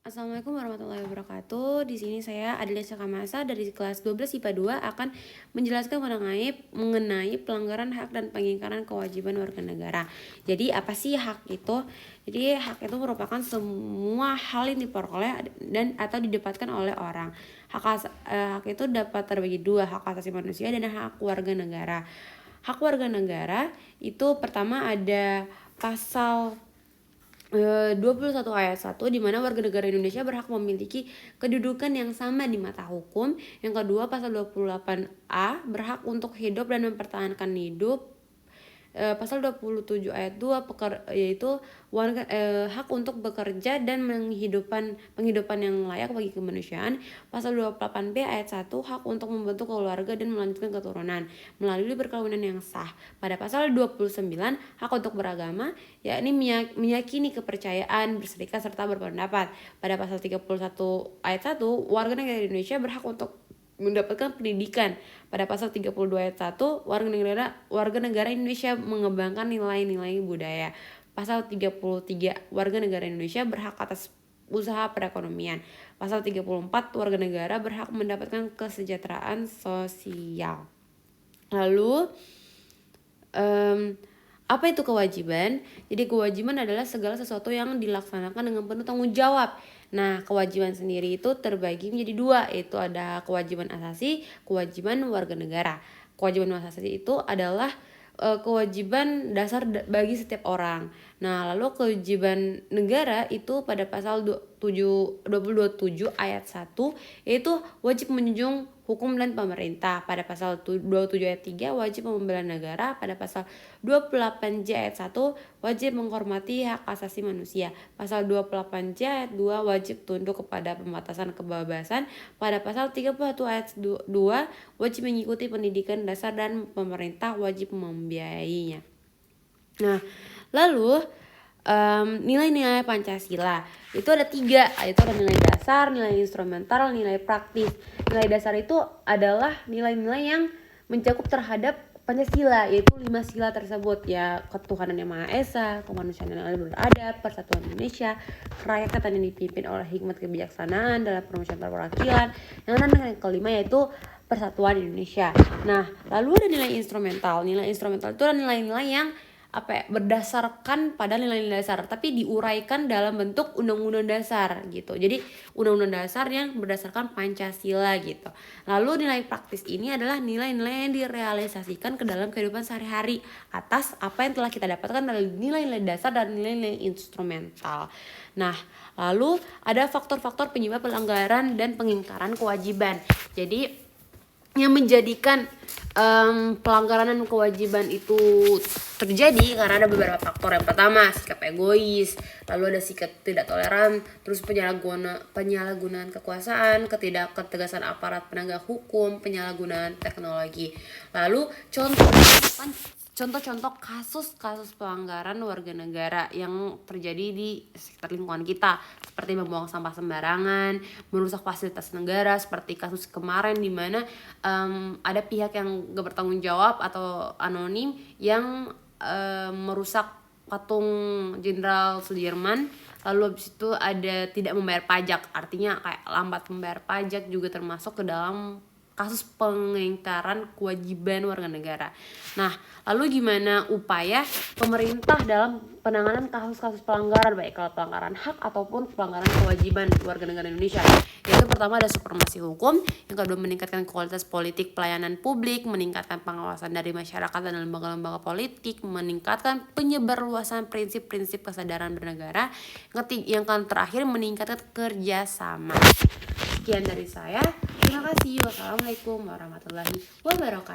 Assalamualaikum warahmatullahi wabarakatuh. Di sini saya Adelia Sakamasa dari kelas 12 IPA 2 akan menjelaskan mengenai pelanggaran hak dan pengingkaran kewajiban warga negara. Jadi apa sih hak itu? Jadi hak itu merupakan semua hal yang diperoleh dan atau didapatkan oleh orang. Hak itu dapat terbagi dua, hak asasi manusia dan hak warga negara. Hak warga negara itu pertama ada pasal 21 ayat 1 di mana warga negara Indonesia berhak memiliki kedudukan yang sama di mata hukum. Yang kedua pasal 28A berhak untuk hidup dan mempertahankan hidup. Pasal 27 ayat 2 yaitu hak untuk bekerja dan penghidupan yang layak bagi kemanusiaan. Pasal 28B ayat 1 hak untuk membentuk keluarga dan melanjutkan keturunan melalui perkawinan yang sah. Pada pasal 29 hak untuk beragama, yakni meyakini kepercayaan, berserikat serta berpendapat. Pada pasal 31 ayat 1 warga negara Indonesia berhak untuk mendapatkan pendidikan. Pada pasal 32 ayat 1 warga negara Indonesia mengembangkan nilai-nilai budaya. Pasal 33 warga negara Indonesia berhak atas usaha perekonomian. Pasal 34 warga negara berhak mendapatkan kesejahteraan sosial. Lalu apa itu kewajiban? Jadi kewajiban adalah segala sesuatu yang dilaksanakan dengan penuh tanggung jawab. Nah, kewajiban sendiri itu terbagi menjadi dua, yaitu ada kewajiban asasi, kewajiban warga negara. Kewajiban asasi itu adalah kewajiban dasar bagi setiap orang. Nah, lalu kewajiban negara itu pada pasal 27 ayat 1 yaitu wajib menjunjung hukum dan pemerintah. Pada pasal 27 ayat 3 wajib membela negara. Pada pasal 28J ayat 1 wajib menghormati hak asasi manusia. Pasal 28J ayat 2 wajib tunduk kepada pembatasan kebebasan. Pada pasal 31 ayat 2 wajib mengikuti pendidikan dasar dan pemerintah wajib membiayainya. Nah, lalu nilai-nilai Pancasila itu ada 3, yaitu ada nilai dasar, nilai instrumental, nilai praktis. Nilai dasar itu adalah nilai-nilai yang mencakup terhadap Pancasila, yaitu 5 sila tersebut, ya, ketuhanan yang Maha Esa, kemanusiaan yang adil beradab, persatuan Indonesia, kerakyatan yang dipimpin oleh hikmat kebijaksanaan dalam permusyawaratan perwakilan. Yang kelima yaitu persatuan Indonesia. Nah, lalu ada nilai instrumental. Nilai instrumental itu adalah nilai-nilai yang berdasarkan pada nilai-nilai dasar tapi diuraikan dalam bentuk undang-undang dasar gitu. Jadi undang-undang dasar yang berdasarkan Pancasila gitu. Lalu nilai praktis ini adalah nilai-nilai yang direalisasikan ke dalam kehidupan sehari-hari atas apa yang telah kita dapatkan dari nilai-nilai dasar dan nilai-nilai instrumental. Nah, lalu ada faktor-faktor penyebab pelanggaran dan pengingkaran kewajiban. Jadi yang menjadikan pelanggaran dan kewajiban itu terjadi karena ada beberapa faktor. Yang pertama, sikap egois, lalu ada sikap tidak toleran, terus penyalahgunaan kekuasaan, ketidaktegasan aparat penegak hukum, penyalahgunaan teknologi. Lalu contoh-contoh kasus pelanggaran warga negara yang terjadi di sekitar lingkungan kita, seperti membuang sampah sembarangan, merusak fasilitas negara, seperti kasus kemarin di mana ada pihak yang gak bertanggung jawab atau anonim yang merusak patung Jenderal Sudirman. Lalu habis itu ada tidak membayar pajak, artinya kayak lambat membayar pajak juga termasuk ke dalam kasus pengingkaran kewajiban warga negara. Nah, lalu gimana upaya pemerintah dalam penanganan kasus-kasus pelanggaran, baik kalau pelanggaran hak ataupun pelanggaran kewajiban warga negara Indonesia? Yaitu pertama ada supremasi hukum, yang kedua meningkatkan kualitas politik pelayanan publik, meningkatkan pengawasan dari masyarakat dan lembaga-lembaga politik, meningkatkan penyebarluasan prinsip-prinsip kesadaran bernegara, yang terakhir meningkatkan kerjasama. Sekian dari saya. Terima kasih. Wassalamualaikum warahmatullahi wabarakatuh.